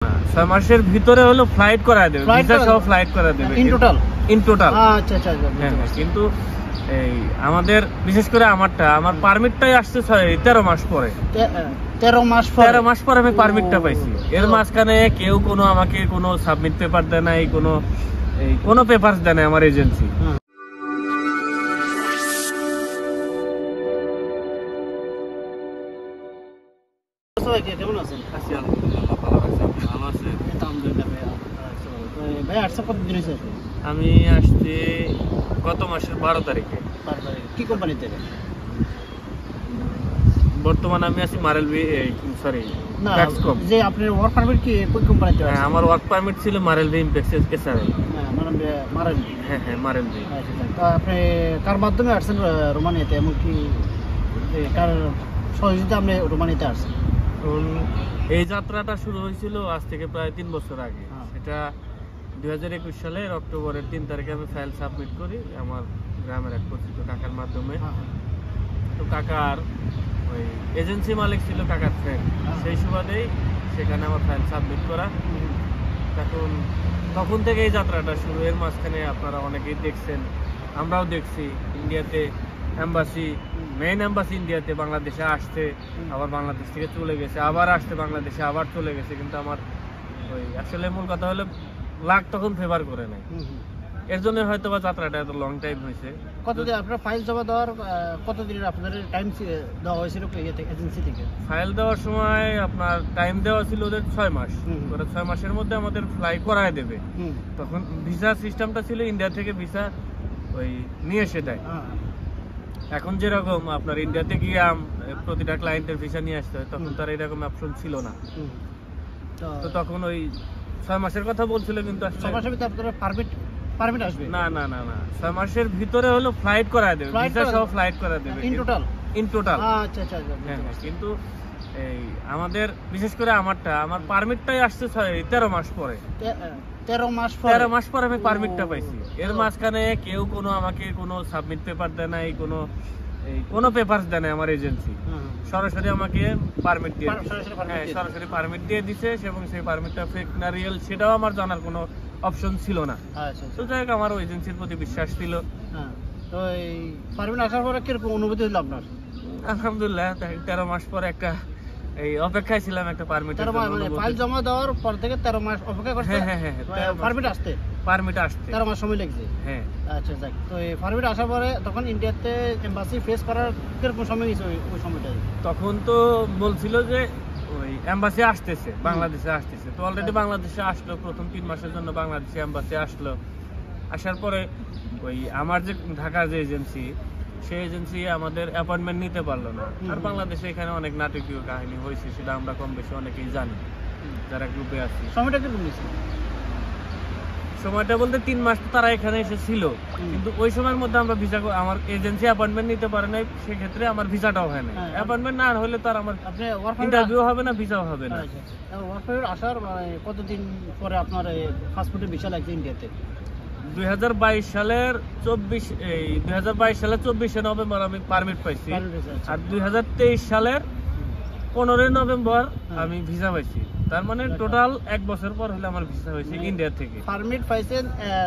6 মাসের ভিতরে হলো ফ্লাইট করায় দেবে, ভিসা সহ ফ্লাইট করায় দেবে ইন টোটাল। আচ্ছা আচ্ছা। হ্যাঁ, কিন্তু এই আমাদের বিশেষ করে আমার পারমিটটাই আসছে 13 মাস পরে। 13 মাস পরে আমি পারমিটটা পাইছি। এর মাঝখানে কেউ আমাকে কোনো সাবমিট পেপার দেয় নাই, কোনো পেপারস দেয় নাই আমার এজেন্সি। কেমন আছেন? আছি আলহামদুলিল্লাহ, ভালো আছি। আপনি ভালো আছেন? ভাই আসছে কতদিন হয়েছে? আমি আসছি গত মাসের 12 তারিখে। কি কোম্পানিতে? বর্তমানে আমি আছি মারেলবি, সরি প্যাক্সকম। যে আপনার ওয়ার্ক পারমিট কি কোন কোম্পানিতে? আমার ওয়ার্ক পারমিট ছিল মারেলবি ইমপ্যাক্স এসআরএল। মারেলবি। হ্যাঁ, মারেলবি। তো আপনি কার মাধ্যমে আসছেন রোমানিয়াতে? এমনকি কার সহযোগিতা আপনি রোমানিয়াতে আসছেন? এই যাত্রাটা শুরু হয়েছিল আজ থেকে প্রায় 3 বছর আগে। এটা 2021 সালের অক্টোবরের 3 তারিখে আমি ফাইল সাবমিট করি আমার গ্রামের এক পরিচিত কাকার মাধ্যমে। তো কাকার ওই এজেন্সি মালিক ছিল কাকার ফ্রেন্ড, সেই সুবাদেই সেখানে আমার ফাইল সাবমিট করা। তখন থেকে এই যাত্রাটা শুরু। এর মাঝখানে আপনারা অনেকেই দেখছেন, আমরাও দেখছি ইন্ডিয়াতে এম্বাসি, মেইন এম্বাসি ইন্ডিয়াতে বাংলাদেশে আসছে, আবার বাংলাদেশ থেকে চলে গেছে, আবার আসছে বাংলাদেশে, আবার চলে গেছে। কিন্তু আমার ওই আসলে মূল কথা হলো লাখ তখন ফেভার করে নাই। এর জন্য হয়তো বা যাত্রাটা এত লং টাইম হয়েছে। কতদিন আপনার ফাইল জমা দেওয়ার কতদিনের আপনাদের টাইম দেওয়া হয়েছিল এজেন্সি থেকে? ফাইল দেওয়ার সময় আপনার টাইম দেওয়া ছিল ওদের 6 মাস। ওরা 6 মাসের মধ্যে আমাদের ফ্লাই করায় দেবে। তখন ভিসা সিস্টেমটা ছিল ইন্ডিয়া থেকে ভিসা ওই নিয়ে এসে দেয়। এখন যেরকম আপনার ইন্ডিয়াতে গিয়ে প্রতিটা ক্লায়েন্টের ভিসা নিয়ে আসতে হয়, তখন তার এরকম অপশন ছিল না। তো তখন ওই 6 মাসের কথা বলছিল, কিন্তু 6 মাসের ভিতরে আপনারা পারমিট আসবে? না, 6 মাসের ভিতরে হলো ফ্লাইট করায় দেবে, ভিসা সহ ফ্লাইট করায় দেবে ইন টোটাল। আচ্ছা আচ্ছা। হ্যাঁ, কিন্তু এই আমাদের বিশেষ করে আমার পারমিটটাই আসছে 13 মাস পরে। 13 মাস পরে আমি পারমিটটা পাইছি। এর মাঝখানে কেউ আমাকে কোনো সাবমিট পেপার দেয় নাই, কোনো পেপারস দেয় নাই আমার এজেন্সি। সরাসরি আমাকে পারমিট দিয়ে সরাসরি পারমিট দিয়ে দিছে, এবং সেই পারমিটটা ফেক না রিয়েল সেটাও আমার জানার কোনো অপশন ছিল না। তো যাই হোক, আমার এজেন্সির প্রতি বিশ্বাস ছিল। তো এই পারমিট আসার পরে কিরকম অনুভূতি হলো আপনার? আলহামদুলিল্লাহ, 13 মাস পর একটা অপেক্ষায় ছিলাম একটা পারমিটের জন্য। ফাইল জমা দেওয়ার পর থেকে 13 মাস অপেক্ষা করতে? হ্যাঁ, পারমিট আসতে 13 মাস সময় লেগেছে। হ্যাঁ, আচ্ছা যাক। তো এই পারমিট আসার পরে তখন ইন্ডিয়াতে এমবাসি ফেস করার কিরকম সময় গেছে ওই সময়টাই? তখন তো বলছিল যে ওই এমবাসি আসতেছে, বাংলাদেশে আসতেছে। তো অলরেডি বাংলাদেশে আসলো, প্রথম 3 মাসের জন্য বাংলাদেশে এমবাসি আসলো। আসার পরে ওই আমার যে ঢাকার যে এজেন্সি, সেই এজেন্সি আমাদের অ্যাপয়েন্টমেন্ট নিতে পারলো না। আর বাংলাদেশে এখানে অনেক নাটকীয় কাহিনী হয়েছে, সেটা আমরা কম বেশি অনেকেই জানি যারা গ্রুপে আছি। সময়টা কিরকম গেছে? সময়টা বলতে 3 মাস তারা এখানে এসেছিল, কিন্তু ওই সময়ের মধ্যে আমরা ভিসা, আমার এজেন্সি অ্যাপয়েন্টমেন্ট নিতে পারে নাই, সেক্ষেত্রে আমার ভিসাটাও হয় না। অ্যাপয়েন্টমেন্ট না হলে তার আমার ইন্টারভিউ হবে না, ভিসাও হবে না। ওয়ার্ক পারমিট আসার কতদিন পরে আপনার পাসপোর্টের ভিসা লাগছে ইন্ডিয়াতে? 2022 সালের 24 নভেম্বর আমি পারমিট পাইছি। আর 2023 সালের 15 নভেম্বর আমি ভিসা পাইছি। তার মানে টোটাল 1 বছর পর হলে আমার ভিসা হয়েছে ইন্ডিয়া থেকে। পারমিট পাইছেন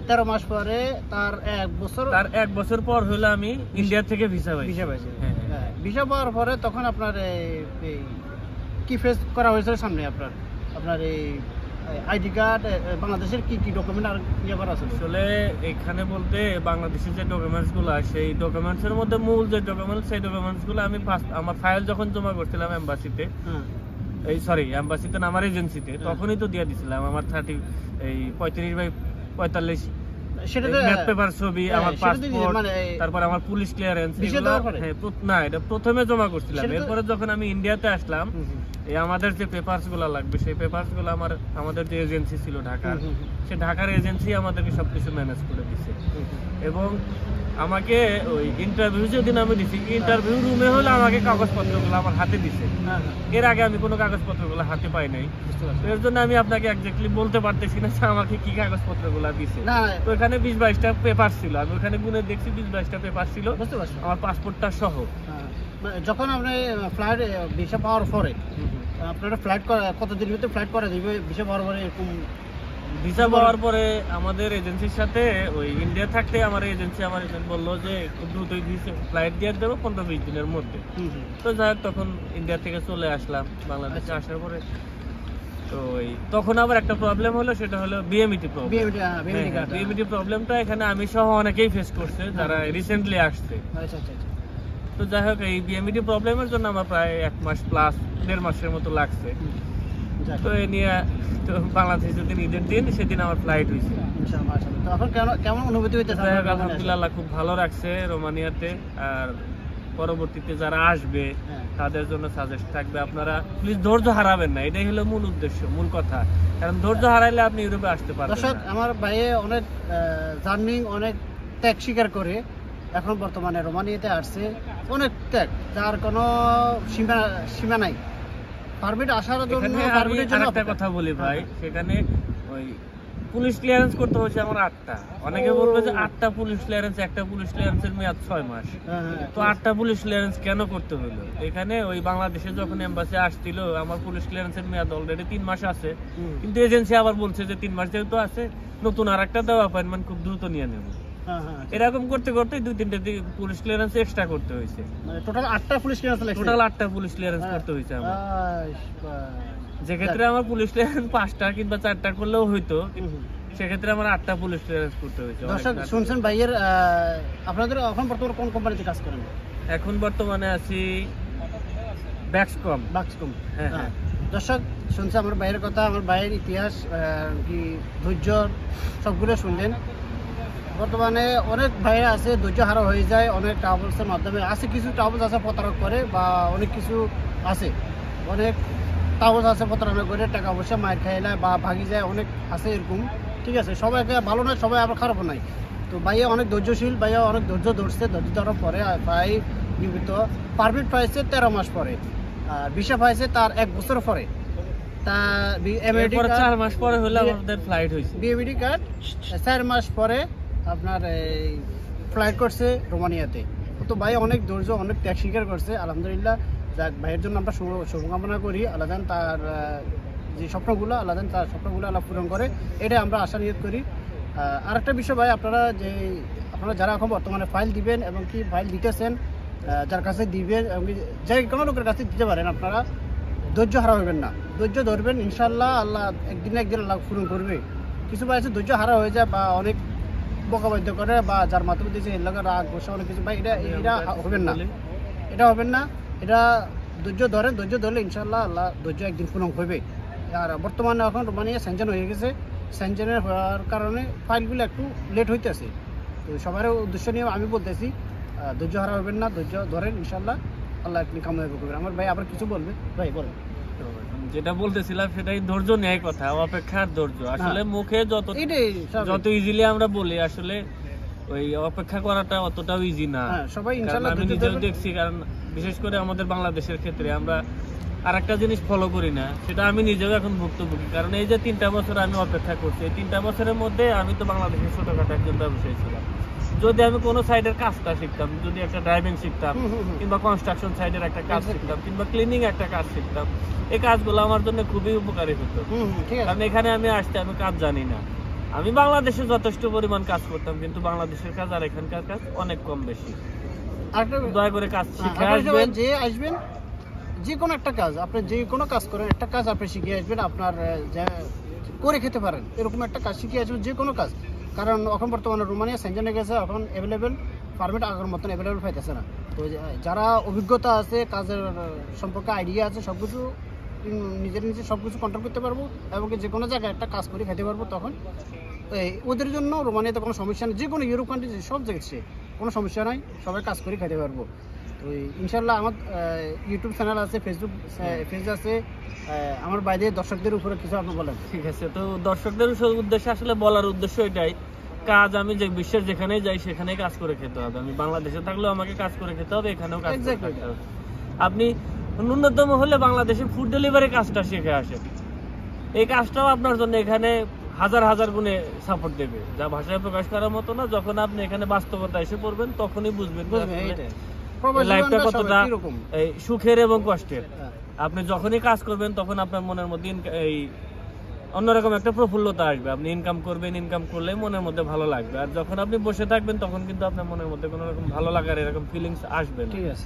13 মাস পরে, তার 1 বছর পর হলে আমি ইন্ডিয়া থেকে ভিসা পাইছি। হ্যাঁ, ভিসা পাওয়ার পরে তখন আপনার কি ফেস করা হয়েছিল সামনে? আপনার এই আইডি কার্ড, বাংলাদেশের কি ডকুমেন্ট আর ইয়ে করা আছে? আসলে এখানে বলতে বাংলাদেশের যে ডকুমেন্টস গুলো, সেই ডকুমেন্টস এর মধ্যে মূল যে ডকুমেন্টস, সেই ডকুমেন্টস গুলো আমি আমার ফাইল যখন জমা করছিলাম এমবাসিতে, এমবাসিতে না, আমার এজেন্সিতে, তখনই তো দিয়ে দিছিলাম আমার 35x45 পেপার ছবি, আমার পাসপোর্ট, তারপর আমার পুলিশ ক্লিয়ারেন্স। না, এটা প্রথমে জমা করছিলাম। এরপরে যখন আমি ইন্ডিয়াতে আসলাম, এই আমাদের যে পেপারস গুলো লাগবে, সেই পেপারস গুলো আমাদের যে এজেন্সি ছিল ঢাকার, সে ঢাকার এজেন্সি আমাদেরকে সবকিছু ম্যানেজ করে দিচ্ছে। এবং আমাকে ওই ইন্টারভিউ যেদিন আমি দিছি, ইন্টারভিউ রুমে হলে আমাকে কাগজপত্রগুলো আমার হাতে দিছে। এর আগে আমি কোনো কাগজপত্রগুলো হাতে পাই নাই। এর জন্য আমি আপনাকে এক্স্যাক্টলি বলতে পারতেছি না যে আমাকে কি কাগজপত্রগুলো দিছে। তো এখানে 20-22টা পেপার ছিল, আমি ওখানে গুনে দেখছি 20-22টা পেপার ছিল, আমার পাসপোর্টটা সহ। যখন আপনি ফ্লাইট ভিসা পাওয়ার পরে আপনারা ফ্লাইট কতদিন ভিতরে ফ্লাইট করে দিবে ভিসা পাওয়ার পরে এরকম? ভিসা পাওয়ার পরে আমাদের এজেন্সির সাথে ওই ইন্ডিয়া থাকতে আমার এজেন্ট বললো যে খুব দ্রুতই ফ্লাইট দিয়ে দেবো 15-20 দিনের মধ্যে। তো যাই হোক তখন ইন্ডিয়া থেকে চলে আসলাম বাংলাদেশে। আসার পরে তো তখন আবার একটা প্রবলেম হলো, সেটা হলো বিএমইটি প্রবলেমটা এখানে আমি সহ অনেকেই ফেস করছে যারা রিসেন্টলি আসছে। তো যাই হোক এই বিএমইটি প্রবলেমের জন্য আমার প্রায় 1 মাস প্লাস 1.5 মাসের মতো লাগছে। তো এই নিয়ে তো বাংলাদেশে যেদিন ঈদের দিন সেদিন আমার ফ্লাইট হয়েছে। কেমন অনুভূতি হইতেছে? আলহামদুলিল্লাহ খুব ভালো রাখছে রোমানিয়াতে। আর পরবর্তীতে যারা আসবে তাদের জন্য সাজেস্ট থাকবে আপনারা প্লিজ ধৈর্য হারাবেন না, এটাই হলো মূল উদ্দেশ্য, মূল কথা। কারণ ধৈর্য হারাইলে আপনি ইউরোপে আসতে পারবেন না। আমার ভাইয়ে অনেক জার্নি অনেক ত্যাগ স্বীকার করে এখন বর্তমানে রোমানিয়াতে আসছে। অনেক ত্যাগ, যার কোনো সীমা নাই। পারমিট আসার জন্য একটা কথা বলি ভাই, সেখানে ওই পুলিশ ক্লিয়ারেন্স করতে হচ্ছে আমার 8টা। অনেকে বলবে যে 8টা পুলিশ ক্লিয়ারেন্স, একটা পুলিশ ক্লিয়ারেন্সের মেয়াদ 6 মাস। তো 8টা পুলিশ ক্লিয়ারেন্স কেন করতে হলো? এখানে ওই বাংলাদেশে যখন এমবাসি আসছিল আমার পুলিশ ক্লিয়ারেন্সের মেয়াদ অলরেডি 3 মাস আছে, কিন্তু এজেন্সি আবার বলছে যে 3 মাস যেহেতু আছে নতুন আরেকটা দেওয়া অ্যাপয়েন্টমেন্ট খুব দ্রুত নিয়ে নেব। এরকম করতে করতে 2-3টে পুলিশ ক্লিয়ারেন্স এক্সট্রা করতে হয়েছে। টোটাল 8টা পুলিশ ক্লিয়ারেন্স করতে হয়েছে আমার। যে ক্ষেত্রে আমার পুলিশ ক্লিয়ারেন্স 5টা কিংবা 4টা করলেও হইতো, সেক্ষেত্রে আমার 8টা পুলিশ ক্লিয়ারেন্স করতে হয়েছে। দর্শক শুনছেন ভাইয়ের, আপনাদের এখন বর্তমানে কোন কোম্পানিতে কাজ করেন? এখন বর্তমানে আছি ব্যাক্সকম। হ্যাঁ। দর্শক শুনছে আমার ভাইয়ের কথা, আমার ভাইয়ের ইতিহাস কি ধৈর্য সবগুলো শুনলেন। বর্তমানে অনেক ভাইয়া আছে ধৈর্য হারা হয়ে যায় অনেক ট্রাভেলসের মাধ্যমে। আছে কিছু ট্রাভেলস আছে প্রতারক করে, বা অনেক কিছু আছে অনেক ট্রাভেলস আছে প্রতারণা করে টাকা পয়সা মায়ের খাইলায় বা ভাগি যায়, অনেক আছে এরকম। ঠিক আছে, সবাইকে ভালো নয়, সবাই আবার খারাপও নাই। তো ভাইয়া অনেক ধৈর্যশীল, ভাইয়া অনেক ধৈর্য ধরছে। ধৈর্য ধরার পরে ভাই নিয়মিত পারমিট পাইছে 13 মাস পরে, ভিসা পাইছে তার 1 বছর পরে। তা 4 মাস পরে হলো আমাদের ফ্লাইট হয়েছে। বিএমইডি কার্ড 4 মাস পরে আপনার এই ফ্লাইট করছে রোমানিয়াতে। তো ভাই অনেক ধৈর্য, অনেক ত্যাগ স্বীকার করছে। আলহামদুলিল্লাহ, যাক ভাইয়ের জন্য আমরা শুভকামনা করি। আল্লাহ তার যে স্বপ্নগুলো আল্লাহ পূরণ করে, এটাই আমরা আশা নিয়ত করি। আরেকটা বিষয় ভাই, আপনারা যারা এখন বর্তমানে ফাইল দিবেন এবং কি ফাইল দিতেছেন, যার কাছে দিবেন এবং যে কোনো লোকের কাছে দিতে পারেন, আপনারা ধৈর্য হারা হবেন না, ধৈর্য ধরবেন। ইনশাল্লাহ আল্লাহ একদিন আল্লাহ পূরণ করবে। কিছু ভাই আছে ধৈর্য হারা হয়ে যায় বা অনেক বকাবাদ্য করে, বা যার মাধ্যমে দিয়েছে এর লগে রাগ বসে অনেক কিছু। ভাই এটা হবেন না, এটা ধৈর্য ধরলে ইনশাল্লাহ আল্লাহ ধৈর্য একদিন পূরণ করবে। আর বর্তমানে এখন রোমানিয়া সেনজেন হয়ে গেছে, সেনজেনের হওয়ার কারণে ফাইলগুলো একটু লেট হইতেছে। তো সবার উদ্দেশ্য নিয়ে আমি বলতেছি, ধৈর্য হারা হবেন না, ধৈর্য ধরেন, ইনশাল্লাহ আল্লাহ একদিন কাময়াবি করবেন। আমার ভাই আবার কিছু বলবে? ভাই বলেন। যেটা বলতেছিলাম সেটাই ধৈর্য নেয় কথা, অপেক্ষার ধৈর্য। আসলে মুখে যত ইজিলি আমরা বলি, আসলে ওই অপেক্ষা করাটা অতটাও ইজি না। সবাই ইনশাআল্লাহ আমি নিজেও দেখছি, কারণ বিশেষ করে আমাদের বাংলাদেশের ক্ষেত্রে আমরা আরেকটা জিনিস ফলো করি না, সেটা আমি নিজেও এখন ভুক্তভোগী। কারণ এই যে 3টা বছর আমি অপেক্ষা করছি, এই 3টা বছরের মধ্যে আমি তো বাংলাদেশের ছোটখাটো একজন ব্যবসায়ী ছিলাম। যদি আমি কোনো সাইডের কাজটা শিখতাম, যদি একটা ড্রাইভিং শিখতাম, কিংবা কনস্ট্রাকশন সাইডের একটা কাজ শিখতাম, কিংবা ক্লিনিং একটা কাজ শিখতাম, এই কাজগুলো আমার জন্য খুবই উপকারী হতো। কারণ এখানে আমি আসতে আমি কাজ জানি না। আমি বাংলাদেশে যথেষ্ট পরিমাণ কাজ করতাম, কিন্তু বাংলাদেশের কাজ আর এখানকার কাজ অনেক কম বেশি। দয়া করে কাজ শিখে আসবেন। যে আসবেন যে কোনো একটা কাজ, আপনি যে কোনো কাজ করেন, একটা কাজ আপনি শিখে আসবেন, আপনার করে খেতে পারেন এরকম একটা কাজ শিখে আসবেন, যে কোনো কাজ। কারণ এখন বর্তমানে রোমানিয়া সেনজেনে গেছে, এখন অ্যাভেলেবেল পারমিট আগের মতন অ্যাভেলেবেল পাইতেছে না। তো যারা অভিজ্ঞতা আছে, কাজের সম্পর্কে আইডিয়া আছে, সব কিছু নিজে সব কিছু কন্ট্রোল করতে পারবো এবং যে কোনো জায়গায় একটা কাজ করে খেতে পারবো, তখন ওদের জন্য রোমানিয়াতে কোনো সমস্যা নেই। যে কোনো ইউরোপ কান্ট্রি সব জায়গায় কোনো সমস্যা নাই, সবাই কাজ করে খেতে পারবো। তো ইনশাল্লাহ আমার ইউটিউব চ্যানেল আছে, ফেসবুক পেজ আছে। আমার বাইরে দর্শকদের উপরে কিছু আপনি বলেন। ঠিক আছে, তো দর্শকদের উদ্দেশ্যে আসলে বলার উদ্দেশ্য এটাই, কাজ আমি যে বিশ্বের যেখানেই যাই সেখানেই কাজ করে খেতে হবে। আমি বাংলাদেশে থাকলেও আমাকে কাজ করে খেতে হবে, এখানেও কাজ করে খেতে হবে। আপনি ন্যূনতম হলে বাংলাদেশে ফুড ডেলিভারি কাজটা শিখে আসেন, এই কাজটাও আপনার জন্য এখানে হাজার গুণে সাপোর্ট দেবে, যা ভাষায় প্রকাশ করার মতো না। যখন আপনি এখানে বাস্তবতা এসে পড়বেন, তখনই বুঝবেন লাইফটা কতটা সুখের এবং কষ্টের। আপনি যখনই কাজ করবেন তখন আপনার মনের মধ্যে এই অন্যরকম একটা প্রফুল্লতা আসবে। আপনি ইনকাম করবেন, ইনকাম করলে মনের মধ্যে ভালো লাগবে। আর যখন আপনি বসে থাকবেন তখন কিন্তু আপনার মনের মধ্যে কোনো রকম ভালো লাগার এরকম ফিলিংস আসবে না। ঠিক আছে,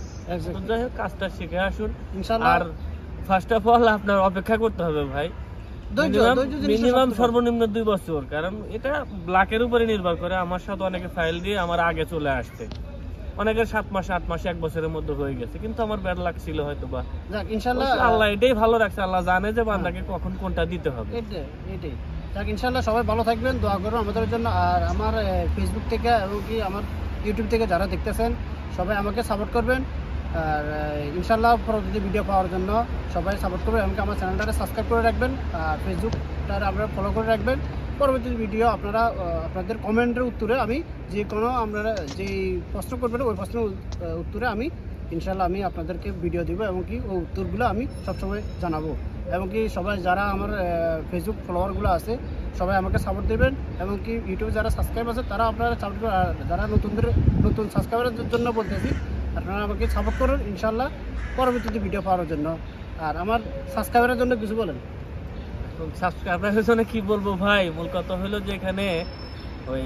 তো যাই হোক, কাজটা শিখে আসুন ইনশাআল্লাহ। আর ফার্স্ট অফ অল আপনার অপেক্ষা করতে হবে ভাই, মিনিমাম সর্বনিম্ন 2 বছর, কারণ এটা ব্ল্যাকের উপরে নির্ভর করে। আমার সাথে অনেকে ফাইল দিয়ে আমার আগে চলে আসছে, অনেকের 7 মাস 8 মাস 1 বছরের মধ্যে হয়ে গেছে, কিন্তু আমার ব্যাড লাক ছিল হয়তো বা। যাক ইনশাআল্লাহ আল্লাহ এটাই ভালো রাখছে, আল্লাহ জানে যে বান্দাকে কখন কোনটা দিতে হবে। এটাই যাক ইনশাআল্লাহ সবাই ভালো থাকবেন, দোয়া করুন আমাদের জন্য। আর আমার ফেসবুক থেকে এবং কি আমার ইউটিউব থেকে যারা দেখতেছেন সবাই আমাকে সাপোর্ট করবেন। আর ইনশাআল্লাহ পরবর্তী ভিডিও পাওয়ার জন্য সবাই সাপোর্ট করবেন, এমনকি আমার চ্যানেলটাকে সাবস্ক্রাইব করে রাখবেন, আর ফেসবুকটা আপনারা ফলো করে রাখবেন। পরবর্তী ভিডিও আপনারা আপনাদের কমেন্টের উত্তরে আমি যে কোনো আপনারা যেই প্রশ্ন করবেন ওই প্রশ্নের উত্তরে আমি ইনশাআল্লাহ আমি আপনাদেরকে ভিডিও দিব, এবং কি ওই উত্তরগুলো আমি সবসময় জানাবো। এবং কি সবাই যারা আমার ফেসবুক ফলোয়ারগুলো আছে সবাই আমাকে সাপোর্ট দেবেন, এবং কি ইউটিউবে যারা সাবস্ক্রাইব আছে তারা আপনারা সাপোর্ট করবেন। আর যারা নতুন সাবস্ক্রাইবারের জন্য বলতেছি, আপনারা আমাকে সাপোর্ট করুন ইনশাআল্লাহ পরবর্তীতে ভিডিও পাওয়ার জন্য। আর আমার সাবস্ক্রাইবারের জন্য কিছু বলেন। সাবস্ক্রাইবারের জন্য কি বলবো ভাই, মূল কথা হলো যে এখানে ওই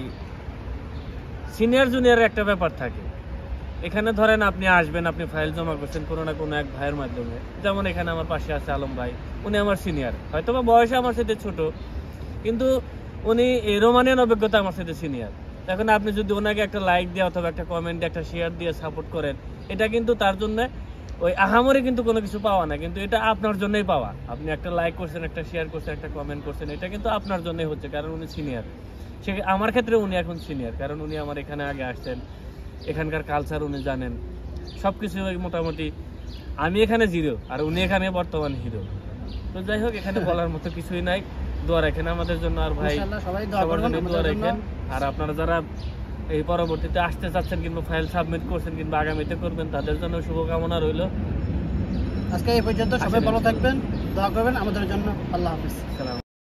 সিনিয়র জুনিয়র একটা ব্যাপার থাকে। এখানে ধরেন আপনি আসবেন, আপনি ফাইল জমা করছেন কোনো না কোনো এক ভাইয়ের মাধ্যমে, যেমন এখানে আমার পাশে আছে আলম ভাই, উনি আমার সিনিয়র, হয়তো বা বয়সে আমার সাথে ছোট, কিন্তু উনি রোমানিয়ান অভিজ্ঞতা আমার সাথে সিনিয়র। এখন আপনি যদি ওনাকে একটা লাইক দিয়ে অথবা একটা কমেন্ট একটা শেয়ার দিয়ে সাপোর্ট করেন, এটা কিন্তু তার জন্য ওই আহামরি কিন্তু কোনো কিছু পাওয়া না, কিন্তু এটা আপনার জন্যই পাওয়া। আপনি একটা লাইক করছেন, একটা শেয়ার করছেন, একটা কমেন্ট করছেন, এটা কিন্তু আপনার জন্যই হচ্ছে, কারণ উনি সিনিয়র। সে আমার ক্ষেত্রে উনি এখন সিনিয়র, কারণ উনি আমার এখানে আগে আসছেন, এখানকার কালচার উনি জানেন, সবকিছু মোটামুটি। আমি এখানে জিরো আর উনি এখানে বর্তমান হিরো। তো যাই হোক, এখানে বলার মতো কিছুই নাই। দোয়া রাখেন আমাদের জন্য, আর ভাই সবার জন্য দোয়া রাখেন। আর আপনারা যারা এই পরবর্তীতে আসতে চাচ্ছেন কিংবা ফাইল সাবমিট করছেন কিংবা আগামীতে করবেন, তাদের জন্য শুভকামনা রইল। আজকে এই পর্যন্ত, সবাই ভালো থাকবেন, দোয়া করবেন আমাদের জন্য। আল্লাহ হাফেজ।